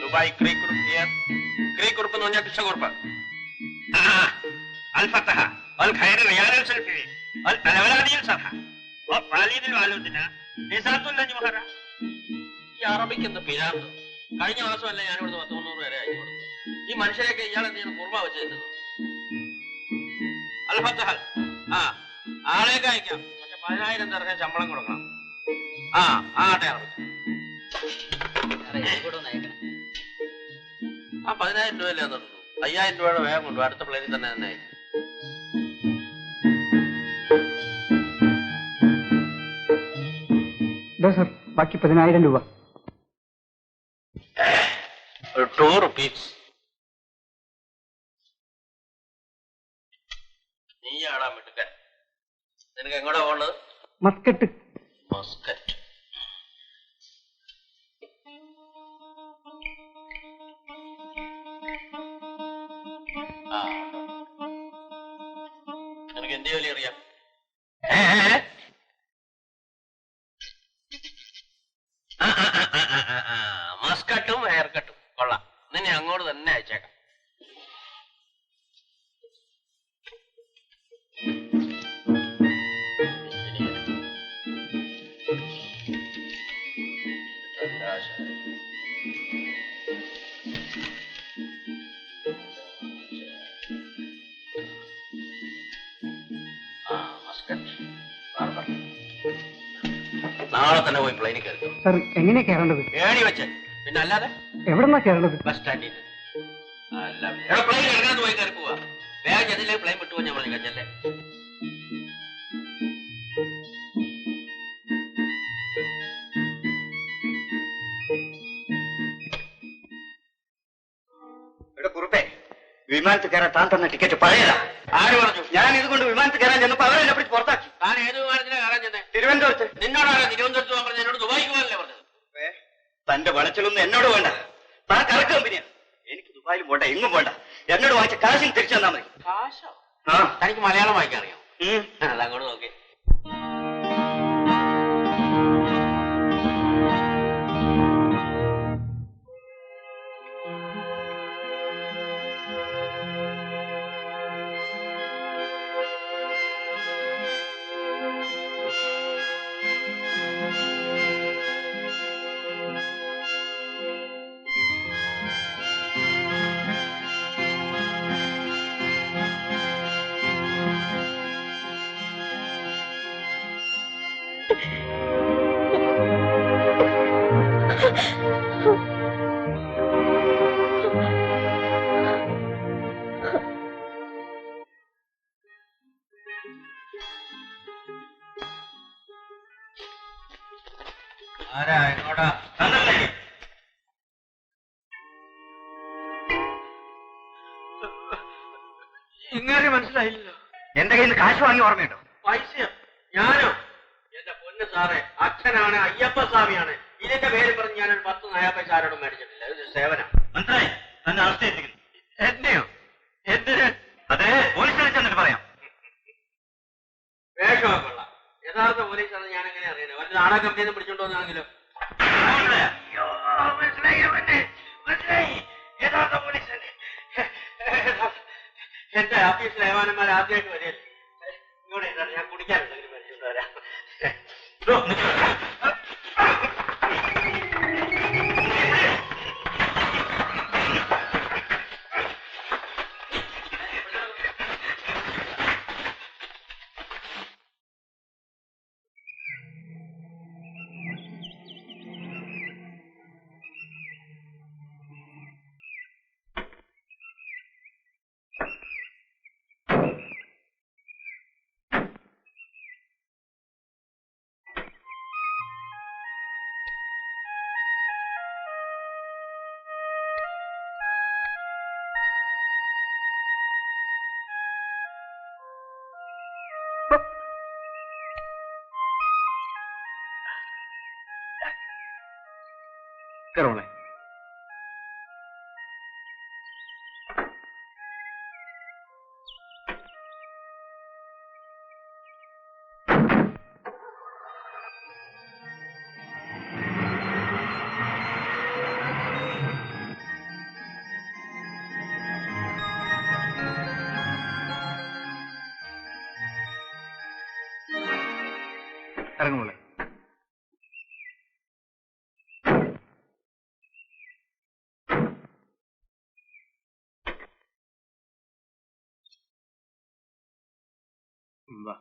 Dubai creek group എന്ന് പറഞ്ഞാൽ പിച്ചകുറുപ്പ്. الفتح والخير ريال السلفي والأولاد الصفحة والوالد الوالدنا نساء الجوهرة. ഈ അറബിക്ക് എന്ത് പിരാന്ത്? കഴിഞ്ഞ മാസമല്ല ഞാൻ ഇവിടുന്ന് 100 വരെ അയച്ചു കൊടുത്തു. ഈ മനുഷ്യരെയൊക്കെ ഇയാളെ നീ കുർബ വെച്ച് തരുന്നു. അൽഫത്തഹൽ ആളേക്ക് അയക്കാം. പക്ഷെ 10,000 തരക്കാൻ ശമ്പളം കൊടുക്കണം. ആട്ടെ അറബിക്ക് 10,000 രൂപയല്ലേ തന്നു. 5,000 രൂപയുടെ വേഗം കൊണ്ടു. അടുത്ത പ്ലെയിനിൽ തന്നെ അയച്ചു. സർ ബാക്കി 10,000 രൂപ. 2 rupees. നീ ആടാൻ വിട്ടുക്കാൻ. നിനക്ക് എങ്ങോട്ടാ പോകേണ്ടത്? മസ്കറ്റ്. മസ്കറ്റ്. നിനക്ക് എന്ത് ജോലി അറിയാം? മസ്കട്ടും ഹെയർ കട്ടും കൊള്ളാം. നിന്നെ അങ്ങോട്ട് തന്നെ അയച്ചേക്കാം. നാളെ തന്നെ പോയി പ്ലെയിനിൽ കയറി. സർ എങ്ങനെയാ കയറേണ്ടത്? ഏണി വെച്ച്. പിന്നെ അല്ലാതെ എവിടെന്നാ കയറേണ്ടത്? ബസ് സ്റ്റാൻഡിൽ. അല്ല പ്ലെയിൻ എടുക്കാതെ പോയി കയറി പോവാ. വേഗം ചെന്നില്ലേ പ്ലെയിൻ വിട്ടുപോ. ഞാൻ പറഞ്ഞു കച്ചല്ലേ. കുറുപ്പേ, വിമാനത്തിൽ കയറാൻ താൻ തന്ന ടിക്കറ്റ് പഴയതാ. ആര് പറഞ്ഞു? ഞാൻ ഇതുകൊണ്ട് വിമാനത്തിൽ കയറാൻ ചെന്നപ്പോ അവരെന്നെ പിടിച്ച് പുറത്താക്കി. താൻ ഏത് വിമാനത്തിനാ കയറാൻ ചെന്നേ? തിരുവനന്തപുരത്ത്. നിന്നോടാണ് തിരുവനന്തപുരത്ത് പോകാൻ പറഞ്ഞത്? എന്നോട് ദുബായിക്ക് പോകാനല്ലേ പറഞ്ഞത്? തന്റെ വളച്ചിലൊന്നും എന്നോട് വേണ്ട. താൻ കറക്റ്റ് കമ്പനിയാ. എനിക്ക് ദുബായിലും പോണ്ട, എങ്ങും പോണ്ട. എന്നോട് വാങ്ങിച്ച കാശിന് തിരിച്ചു തന്നാ മതി. കാശോ? തനിക്ക് മലയാളം വായിക്കാൻ അറിയാം? അതങ്ങോട്ട് നോക്കി. ആരാ എങ്ങോട്ടാ? ഇങ്ങനെ മനസ്സിലായില്ലല്ലോ. എന്റെ കയ്യിൽ നിന്ന് കാശ് വാങ്ങി ഓർമ്മയുണ്ടോ? പൈസയോ? ഞാനോ? എന്റെ പൊന്ന് സാറേ, അച്ഛനാണ്, അയ്യപ്പസ്വാമിയാണ്. ഇതിന്റെ പേര് പറഞ്ഞ് ഞാനൊരു 10 നയാ പൈസ ആരോടും മേടിച്ചിട്ടില്ല. ഇത് സേവനം. മനസ്സിലായി? തന്നെ അവസ്ഥ എത്തിക്കുന്നു. എന്നെയോ? എന്തിന്? അതെ, പോലീസിനെ ചെന്നിട്ട് പറയാം. വേഷമൊക്കെ കൊള്ളാം. യഥാർത്ഥ പോലീസാണെന്ന് ഞാൻ എങ്ങനെ അറിയുന്നത്? വല്ല നാടക കമ്പനിയിൽ നിന്ന് പിടിച്ചോണ്ട് വന്നാണെങ്കിലോ? എന്റെ ഓഫീസിലെ ഏവാനന്മാർ ആദ്യമായിട്ട് വരികയല്ലേ. ഇങ്ങോട്ട് ഞാൻ കുടിക്കാനുണ്ടെങ്കിലും മേടിച്ചോണ്ട് വരാം. കയറോളെ. ഇറങ്ങുമോളെ. വാ.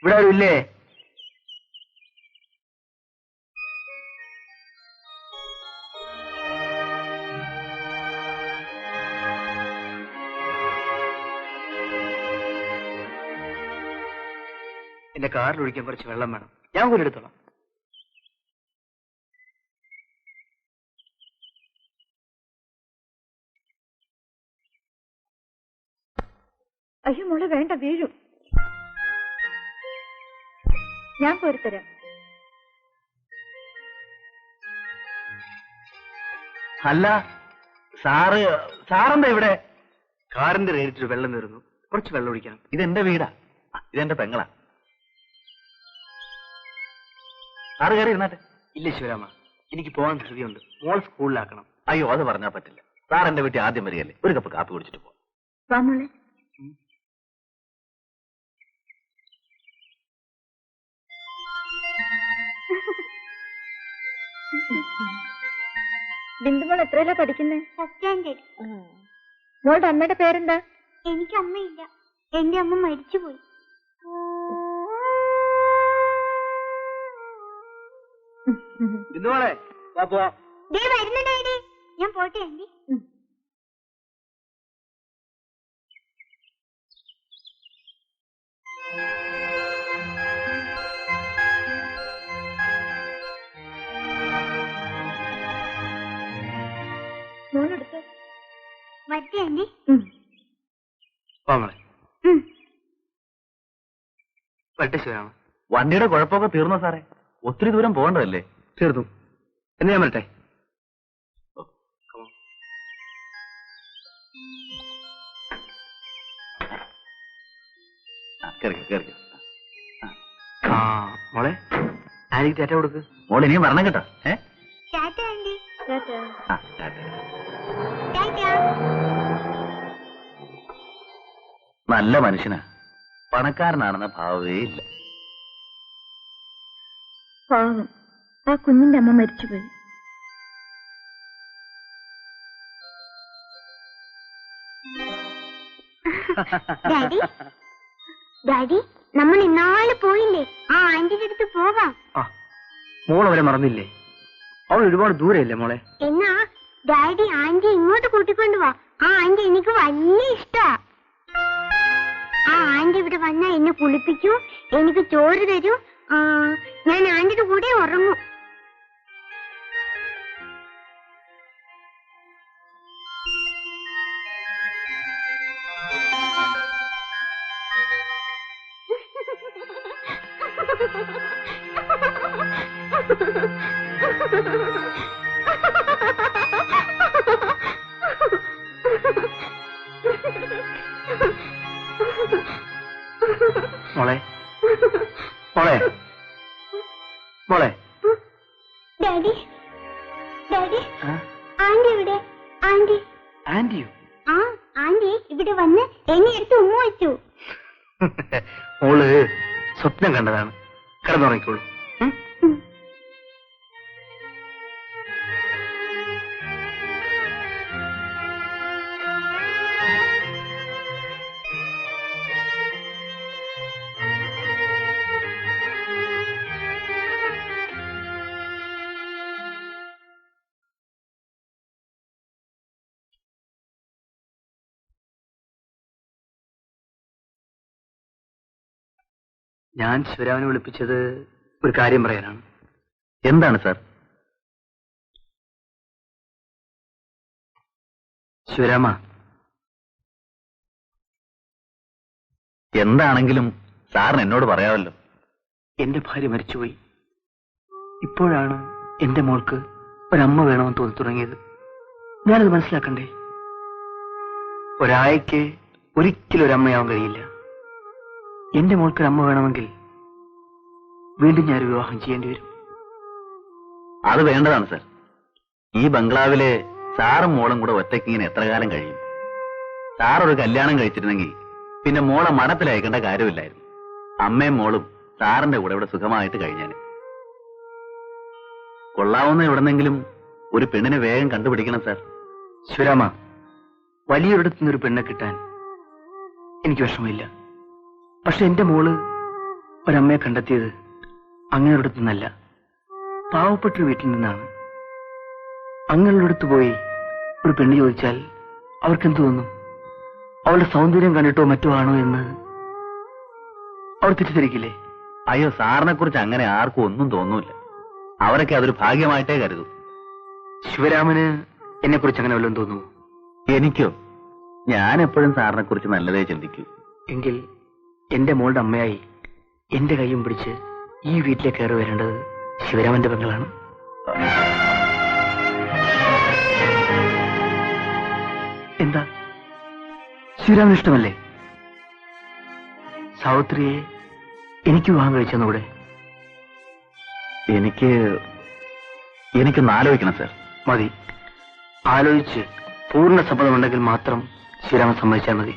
ഇവിടെ ആരും ഇല്ലേ? എന്റെ കാറിൽ ഒഴിക്കാൻ കുറച്ച് വെള്ളം വേണം. ഞാൻ പോലും എടുത്തോളാം. അയ്യോ മോളെ വേണ്ട, വീഴും. ഞാൻ പോരുത്തരാം. അല്ല സാറെന്താ ഇവിടെ? കാറിന്റെ നേരിട്ട് വെള്ളം തീർന്നു, കുറച്ച് വെള്ളം ഒഴിക്കണം. ഇതെന്റെ വീടാ, ഇതെന്റെ പെങ്ങളാ. സാറ് കയറി ഇരുന്നാട്ടെ. ഇല്ല ശിവരാമ, എനിക്ക് പോകാൻ ധൃതിയുണ്ട്. മോൾ സ്കൂളിലാക്കണം. അയ്യോ, അത് പറഞ്ഞാൽ പറ്റില്ല. സാർ എന്റെ വീട്ടിൽ ആദ്യം വരികയല്ലേ, ഒരു കപ്പ് കാപ്പി കുടിച്ചിട്ട് പോവാം. വാ മോളെ. ബിന്ദുമോൾ എത്രയല്ല പഠിക്കുന്നേ? First standard. മോളുടെ അമ്മയുടെ പേരെന്താ? എനിക്ക് അമ്മയില്ല, എന്റെ അമ്മ മരിച്ചുപോയി. ബിന്ദുമോളെ വാ പോവാം. ദേ വരുന്നു ഡാഡി. ഞാൻ പോട്ടെ ആന്റി. മോളെടുത്ത് വരട്ടെ ആന്റി. പോങ്ങളെ. വരട്ടെ ശിവരാമ. വണ്ടിയുടെ കുഴപ്പമൊക്കെ തീർന്നോ സാറേ? ഒത്തിരി ദൂരം പോകേണ്ടതല്ലേ? തീർന്നു. എന്ന് ഞാൻ വരട്ടെ. മോളെ ആനിക്ക് ടാറ്റ കൊടുക്ക്. മോളെ ഇനിയും വരണം കേട്ടോ. ടാറ്റ ആന്റി. ടാറ്റ. നല്ല മനുഷ്യനാ, പണക്കാരനാണെന്ന ഭാവമേ ഇല്ല. പാവം, ആ കുഞ്ഞിന്റെ അമ്മ മരിച്ചുപോയി. ഡാഡി, ഡാഡി, നമ്മൾ ഇന്നാള് പോയില്ലേ, ആ ആന്റിയുടെ അടുത്ത് പോകാം. മോൾ അവരെ മറന്നില്ലേ? അവൾ ഒരുപാട് ദൂരെയല്ലേ മോളെ? എന്നാ ഡാഡി ആന്റി ഇങ്ങോട്ട് കൂട്ടിക്കൊണ്ടുപോവാ. ആ ആന്റി എനിക്ക് വലിയ ഇഷ്ടാ. ആ ആന്റി ഇവിടെ വന്നാ എന്നെ കുളിപ്പിക്കൂ, എനിക്ക് ചോറ് തരൂ. ഞാൻ ആന്റിയുടെ കൂടെ ഉറങ്ങും. മോളെ മോളെ മോളെ. ഡാഡി, ഡാഡി, ആന്റി ഇവിടെ. ആന്റി. ആന്റിയോ? ആ ആന്റി ഇവിടെ വന്ന് എന്നെ എടുത്ത് ഉമ്മ വെച്ചു. മോള് സ്വപ്നം കണ്ടതാണ്. കിടന്നുറങ്ങിക്കോളൂ. ഞാൻ ശിവരാമനെ വിളിപ്പിച്ചത് ഒരു കാര്യം പറയാനാണ്. എന്താണ് സാർ? ശിവരാമ, എന്താണെങ്കിലും സാറിന് എന്നോട് പറയാമല്ലോ. എന്റെ ഭാര്യ മരിച്ചുപോയി. ഇപ്പോഴാണ് എന്റെ മോൾക്ക് ഒരമ്മ വേണമെന്ന് തോന്നി തുടങ്ങിയത്. ഞാനത് മനസ്സിലാക്കണ്ടേ? ഒരായക്ക് ഒരിക്കലും ഒരമ്മയാവാൻ കഴിയില്ല. എന്റെ മോൾക്ക് ഒരു അമ്മ വേണമെങ്കിൽ വീണ്ടും ഞാൻ വിവാഹം ചെയ്യേണ്ടി വരും. അത് വേണ്ടതാണ് സാർ. ഈ ബംഗ്ലാവിലെ സാറും മോളും കൂടെ ഒറ്റയ്ക്ക് ഇങ്ങനെ എത്ര കാലം കഴിയും? സാർ ഒരു കല്യാണം കഴിച്ചിരുന്നെങ്കിൽ പിന്നെ മോളെ മഠത്തിലയക്കേണ്ട കാര്യമില്ലായിരുന്നു. അമ്മയും മോളും സാറിന്റെ കൂടെ ഇവിടെ സുഖമായിട്ട് കഴിഞ്ഞാന്. കൊള്ളാവുന്ന എവിടെന്നെങ്കിലും ഒരു പെണ്ണിനെ വേഗം കണ്ടുപിടിക്കണം സാർ. ശിവരാമ, വലിയൊരിടത്തു നിന്നൊരു പെണ്ണെ കിട്ടാൻ എനിക്ക് വിഷമമില്ല. പക്ഷെ എന്റെ മോള് ഒരമ്മയെ കണ്ടെത്തിയത് അങ്ങനെ ഒരിടത്തു നിന്നല്ല, പാവപ്പെട്ടൊരു വീട്ടിൽ നിന്നാണ്. അങ്ങനെയുള്ളടത്ത് പോയി ഒരു പെണ്ണ് ചോദിച്ചാൽ അവർക്കെന്ത് തോന്നും? അവളുടെ സൗന്ദര്യം കണ്ടിട്ടോ മറ്റോ ആണോ എന്ന് അവർ തെറ്റിദ്ധരിക്കില്ലേ? അയ്യോ, സാറിനെ കുറിച്ച് അങ്ങനെ ആർക്കും ഒന്നും തോന്നൂല. അവരൊക്കെ അതൊരു ഭാഗ്യമായിട്ടേ കരുതൂ. ശിവരാമന് എന്നെ കുറിച്ച് അങ്ങനെ വല്ലതും തോന്നുമോ? എനിക്കോ? ഞാൻ എപ്പോഴും സാറിനെ കുറിച്ച് നല്ലതേ ചിന്തിക്കൂ. എങ്കിൽ എന്റെ മോളുടെ അമ്മയായി എന്റെ കൈയും പിടിച്ച് ഈ വീട്ടിലേക്ക് കയറി വരേണ്ടത് ശിവരാമന്റെ പെങ്ങളാണ്. എന്താ, ശിവരാമന് ഇഷ്ടമല്ലേ? സാവിത്രിയെ എനിക്ക് വിവാഹം കഴിച്ചെന്നൂടെ? എനിക്കൊന്ന് ആലോചിക്കണം സാർ. മതി, ആലോചിച്ച് പൂർണ്ണ സമ്മതമുണ്ടെങ്കിൽ മാത്രം ശിവരാമൻ സമ്മതിച്ചാൽ മതി.